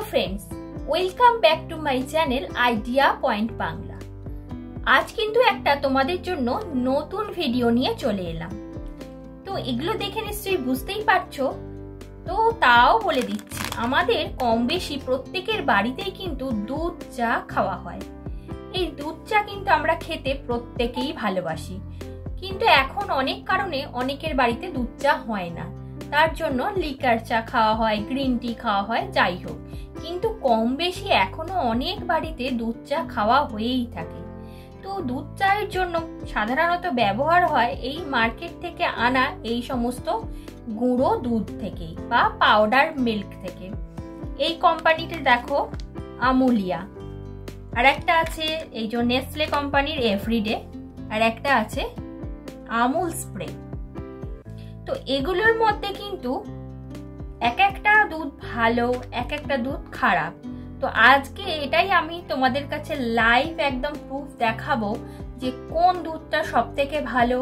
Friends welcome back to my channel idea point Bangla. आज किन्तु एकटा तोमादेर जोन्नो नतून भिडियो निये चले एलाम। तो एगुलो देखे निश्चयई बुझतेई पारछो। तो ताओ बोले दिচ্ছি आमादेर कम बेशी प्रत्येकेर बाड़ीतेई किन्तु दूध चा खावा हय। এই দুধ চা কিন্তু আমরা খেতে প্রত্যেকেই ভালোবাসি, কিন্তু এখন অনেক কারণে অনেকের বাড়িতে দুধ চা হয় না। তার জন্য লিকার চা খাওয়া হয়, গ্রিন টি খাওয়া হয়, যাই হোক, কিন্তু কম বেশি এখনো অনেক বাড়িতে দুধ চা খাওয়া হয়েই থাকে। তো দুধ চায়ের জন্য সাধারণত ব্যবহার হয় এই মার্কেট থেকে আনা এই সমস্ত গুঁড়ো দুধ থেকে বা পাউডার মিল্ক থেকে। এই কোম্পানিটা দেখো আমুলিয়া, আর একটা আছে এই যে নেসলে কোম্পানির এভরিডে, আর একটা আছে আমুল স্প্রে। তো এগুলোর মধ্যে কিন্তু এক একটা দুধ ভালো, এক একটা দুধ খারাপ। তো আজকে এটাই আমি তোমাদের কাছে লাইভ একদম প্রুফ দেখাবো যে কোন দুধটা সবথেকে ভালো,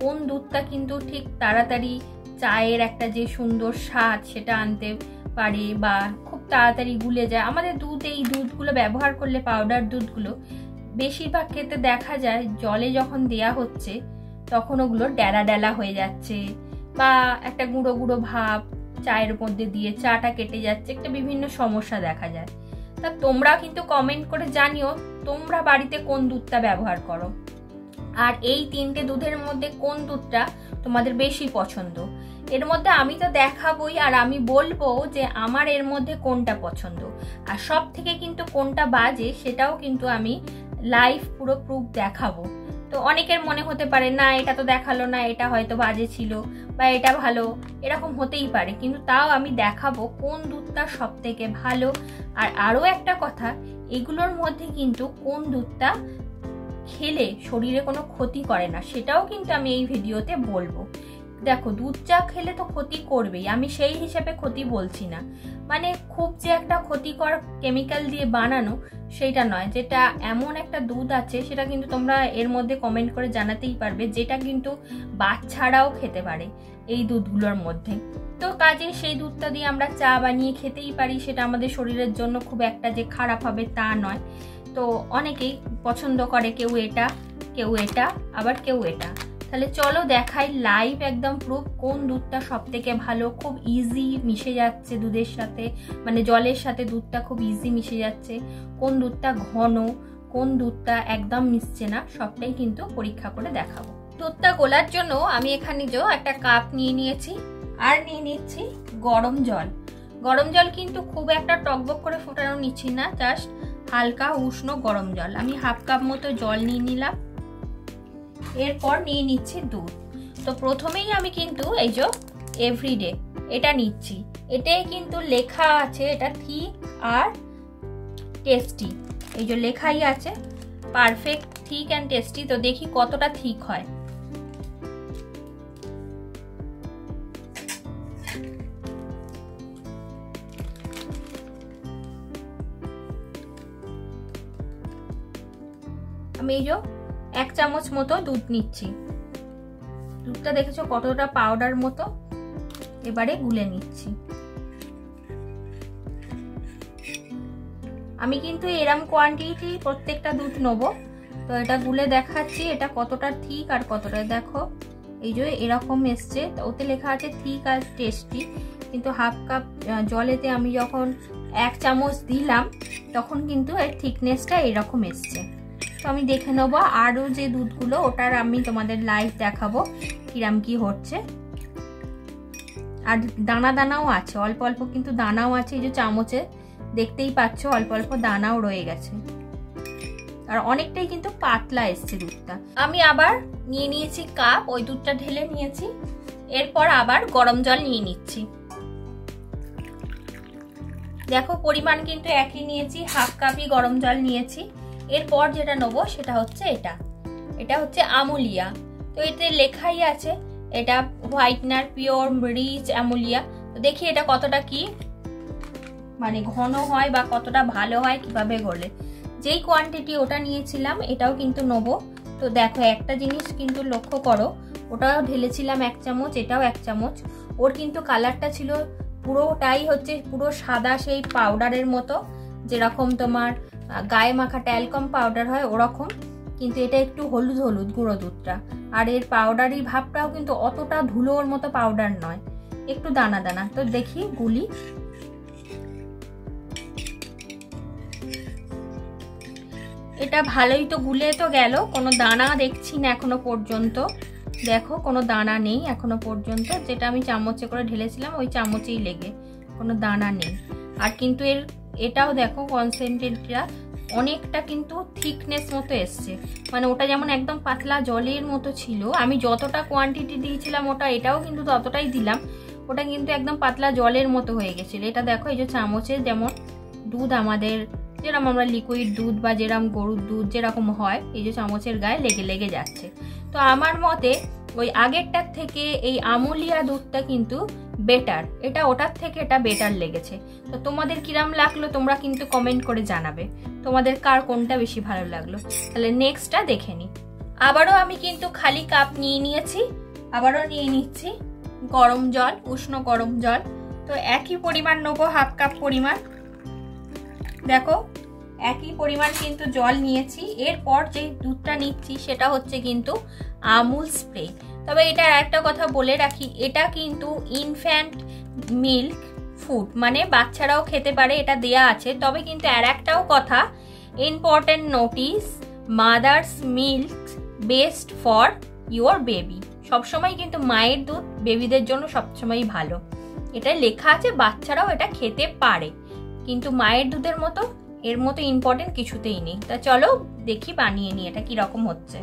কোন দুধটা কিন্তু ঠিক তাড়াতাড়ি চায়ের একটা যে সুন্দর স্বাদ সেটা আনতে পারে বা খুব তাড়াতাড়ি গুলে যায়। আমাদের দুধ এই দুধগুলো ব্যবহার করলে পাউডার দুধগুলো বেশিরভাগ ক্ষেত্রে দেখা যায় জলে যখন দেয়া হচ্ছে তখন ওগুলো ডেলা ডেলা হয়ে যাচ্ছে বা একটা গুঁড়ো গুঁড়ো ভাব চায়ের মধ্যে দিয়ে চাটা কেটে যাচ্ছে, একটা বিভিন্ন সমস্যা দেখা যায়। তা তোমরা কিন্তু কমেন্ট করে জানিও তোমরা বাড়িতে কোন দুধটা ব্যবহার করো, আর এই তিনটে দুধের মধ্যে কোন দুধটা তোমাদের বেশি পছন্দ। এর মধ্যে আমি তো দেখাবোই আর আমি বলবো যে আমার এর মধ্যে কোনটা পছন্দ, আর সব থেকে কিন্তু কোনটা বাজে সেটাও কিন্তু আমি লাইভ পুরো প্রুফ দেখাবো। তো অনেকের মনে হতে পারে না এটা তো দেখালো না, এটা হয়তো বাজে ছিল বা এটা ভালো, এরকম হতেই পারে, কিন্তু তাও আমি দেখাবো কোন দুধটা সব থেকে ভালো। আর আরো একটা কথা, এগুলোর মধ্যে কিন্তু কোন দুধটা খেলে শরীরে কোনো ক্ষতি করে না সেটাও কিন্তু আমি এই ভিডিওতে বলবো। দেখো দুধ চা খেলে তো ক্ষতি করবেই, আমি সেই হিসেবে ক্ষতি বলছি না, মানে খুব যে একটা ক্ষতিকর কেমিক্যাল দিয়ে বানানো সেটা নয়। যেটা এমন একটা দুধ আছে সেটা কিন্তু তোমরা এর মধ্যে কমেন্ট করে জানাতেই পারবে, যেটা কিন্তু বাচ্চারাও খেতে পারে এই দুধগুলোর মধ্যে। তো কাজে সেই দুধটা দিয়ে আমরা চা বানিয়ে খেতেই পারি, সেটা আমাদের শরীরের জন্য খুব একটা যে খারাপ হবে তা নয়। তো অনেকেই পছন্দ করে, কেউ এটা, কেউ এটা, আবার কেউ এটা। তাহলে চলো দেখাই লাইভ একদম প্রুফ কোন দুধটা সব থেকে ভালো, খুব ইজি মিশে যাচ্ছে দুধের সাথে, মানে জলের সাথে দুধটা খুব ইজি মিশে যাচ্ছে, কোন দুধটা ঘন, কোন দুধটা একদম মিশছে না, সবটাই কিন্তু পরীক্ষা করে দেখাবো। দুধটা গোলার জন্য আমি এখানে যে একটা কাপ নিয়ে নিয়েছি, আর নিয়ে নিচ্ছি গরম জল। গরম জল কিন্তু খুব একটা টকবক করে ফোটানো নিচ্ছি না, জাস্ট হালকা উষ্ণ গরম জল। আমি হাফ কাপ মতো জল নিয়ে নিলাম, এরপর নিয়ে নিচ্ছি দুধ। তো প্রথমেই আমি কিন্তু এই যে এভরিডে এটা নিচ্ছি, এটাই কিন্তু লেখা আছে এটা থিক আর টেস্টি, এই যে লেখাই আছে পারফেক্ট থিক অ্যান্ড টেস্টি। তো দেখি কতটা থিক হয়। আমি এই যে 1 চামচ মতো দুধ নিচ্ছি। দুধটা দেখেছো কতটা পাউডার মতো, এবারে গুলে নিচ্ছি। আমি কিন্তু এরম কোয়ান্টিটি প্রত্যেকটা দুধ নেবো। তো এটা গুলে দেখাচ্ছি এটা কতটা ঠিক আর কতটা, দেখো এই যে এরকম এসছে, ওতে লেখা আছে ঠিক আর টেস্টি, কিন্তু হাফ কাপ জলেতে আমি যখন 1 চামচ দিলাম তখন কিন্তু এর থিকনেসটা এরকম এসছে। তো আমি দেখে নেবো আরো যে দুধগুলো ওটার আমি তোমাদের লাইভ দেখাবো কিরাম কি হচ্ছে। আর দানা দানাও আছে, অল্প অল্প কিন্তু দানাও আছে, এই যে চামচে দেখতেই পাচ্ছ অল্প অল্প দানাও রয়ে গেছে, আর অনেকটাই কিন্তু পাতলা এসছে দুধটা। আমি আবার নিয়ে নিয়েছি কাপ, ওই দুধটা ঢেলে নিয়েছি, এরপর আবার গরম জল নিয়ে নিচ্ছি। দেখো পরিমাণ কিন্তু একই নিয়েছি, হাফ কাপই গরম জল নিয়েছি। এরপর যেটা নেবো সেটা হচ্ছে এটা হচ্ছে আমুলিয়া। তো এতে লেখাই আছে এটা হোয়াইটনার পিওর রিচ আমুলিয়া। তো দেখি এটা কতটা কি মানে ঘন হয় বা কতটা ভালো হয় কিভাবে গলে। যেই কোয়ান্টিটি ওটা নিয়েছিলাম এটাও কিন্তু নেবো। তো দেখো একটা জিনিস কিন্তু লক্ষ্য করো, ওটাও ঢেলেছিলাম 1 চামচ, এটাও 1 চামচ, ওর কিন্তু কালারটা ছিল পুরোটাই হচ্ছে পুরো সাদা সেই পাউডারের মতো, যেরকম তোমার গায়ে মাখা ট্যালকম পাউডার হয় ওরকম, কিন্তু এটা একটু হলুদ হলুদ গুঁড়ো দুধটা। আর এর পাউডারি ভাবটাও কিন্তু অতটা ধুলোর মতো পাউডার নয়, একটু দানা দানা। তো দেখি গুলি। এটা ভালোই তো গুলে তো গেল, কোনো দানা দেখছি না এখনো পর্যন্ত। দেখো কোনো দানা নেই এখনো পর্যন্ত, যেটা আমি চামচে করে ঢেলেছিলাম ওই চামচেই লেগে, কোনো দানা নেই। আর কিন্তু এটাও দেখো কনসেন্ট্রেটটা অনেকটা কিন্তু থিকনেস মতো এসছে, মানে ওটা যেমন একদম পাতলা জলের মতো ছিল, আমি যতটা কোয়ান্টিটি দিয়েছিলাম এটাও কিন্তু ততটাই দিলাম, ওটা কিন্তু একদম পাতলা জলের মতো হয়ে গেছিল। এটা দেখো এই যে চামচে যেমন দুধ আমাদের যেরকম আমরা লিকুইড দুধ বা যেরকম গরুর দুধ যেরকম হয়, এই যে চামচের গায়ে লেগে লেগে যাচ্ছে। তো আমার মতে ওই আগেরটার থেকে এই আমুলিয়া দুধটা কিন্তু বেটার, এটা ওটার থেকে এটা বেটার লেগেছে। তো তোমাদের কিরাম লাগলো তোমরা কিন্তু কমেন্ট করে জানাবে, তোমাদের কার কোনটা বেশি ভালো লাগলো। তাহলে নেক্সটটা দেখে নি। আবারও আমি কিন্তু খালি কাপ নিয়ে নিয়েছি, আবারও নিয়ে নিচ্ছি গরম জল, উষ্ণ গরম জল। তো একই পরিমাণ নেবো, হাফ কাপ পরিমাণ। দেখো একই পরিমাণ কিন্তু জল নিয়েছি। এরপর যে দুধটা নিচ্ছি সেটা হচ্ছে কিন্তু আমুল স্প্রে। তবে এটা একটা কথা বলে রাখি, এটা কিন্তু ইনফ্যান্ট মিল্ক ফুড, মানে বাচ্চারাও খেতে পারে, এটা দেয়া আছে। তবে কিন্তু আর একটাও কথা, important notice, mother's milk best for your baby. সবসময় কিন্তু মায়ের দুধ বেবিদের জন্য সবসময় ভালো, এটা লেখা আছে, বাচ্চারাও এটা খেতে পারে, কিন্তু মায়ের দুধের মতো এর মতো ইম্পর্টেন্ট কিছুতেই নেই। তা চলো দেখি বানিয়ে নিই এটা কিরকম হচ্ছে।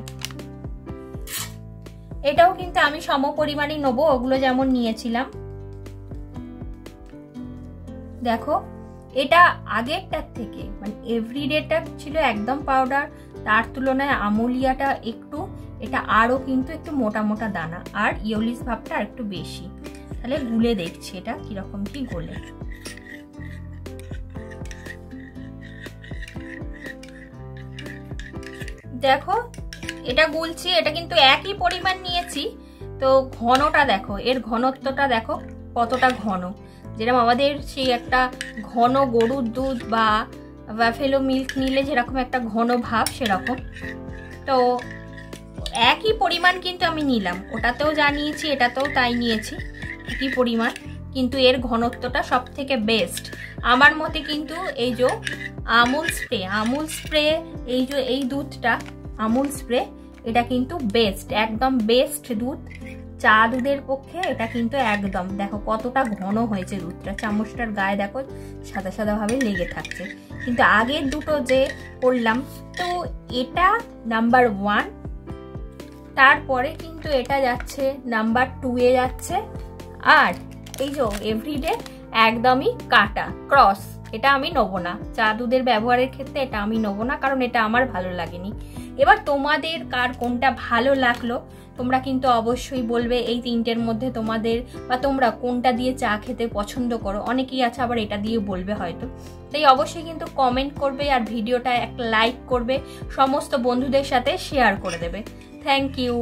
এটাও কিন্তু আমি সম পরিমাণই নেবো, ওগুলো যেমন নিয়েছিলাম। দেখো এটা আগেরটার থেকে মানে এভরিডেটা ছিল একদম পাউডার, তার তুলনায় আমুলিয়াটা একটু, এটা আরো কিন্তু একটু মোটা মোটা দানা, আর ইয়োলিস ভাবটা আর একটু বেশি। তাহলে গুলে দেখছি এটা কিরকম কি গোলে। দেখো এটা গুলছি, এটা কিন্তু একই পরিমাণ নিয়েছি। তো ঘনটা দেখো, এর ঘনত্বটা দেখো কতটা ঘন, যেরকম আমাদের সেই একটা ঘন গরুর দুধ বা বাফেলো মিল্ক নিলে যেরকম একটা ঘন ভাব সেরকম। তো একই পরিমাণ কিন্তু আমি নিলাম, ওটাতেও যা নিয়েছি এটাতেও তাই নিয়েছি, একই পরিমাণ, কিন্তু এর ঘনত্বটা সব থেকে বেস্ট আমার মতে। কিন্তু এই যে আমুল স্প্রে এই যে এই দুধটা আমুল স্প্রে, এটা কিন্তু বেস্ট, একদম বেস্ট দুধ চা দুধের পক্ষে। এটা কিন্তু একদম দেখো কতটা ঘন হয়েছে দুধটা, চামচটার গায়ে দেখো সাদা সাদা ভাবে লেগে থাকছে। কিন্তু আগের দুটো যে করলাম, তো এটা নাম্বার 1, তারপরে কিন্তু এটা যাচ্ছে নাম্বার 2 এ যাচ্ছে। আর এই যে এভরিডে একদমই কাটা ক্রস, এটা আমি নেবো না, চা দুধের ব্যবহারের ক্ষেত্রে এটা আমি নেবো না, কারণ এটা আমার ভালো লাগেনি। এবার তোমাদের কার কোনটা ভালো লাগলো তোমরা কিন্তু অবশ্যই বলবে এই তিনটের মধ্যে তোমাদের, বা তোমরা কোনটা দিয়ে চা খেতে পছন্দ করো। অনেকেই আছে আবার এটা দিয়ে বলবে হয়তো, তাই অবশ্যই কিন্তু কমেন্ট করবে, আর ভিডিওটা একটা লাইক করবে, সমস্ত বন্ধুদের সাথে শেয়ার করে দেবে। Thank you.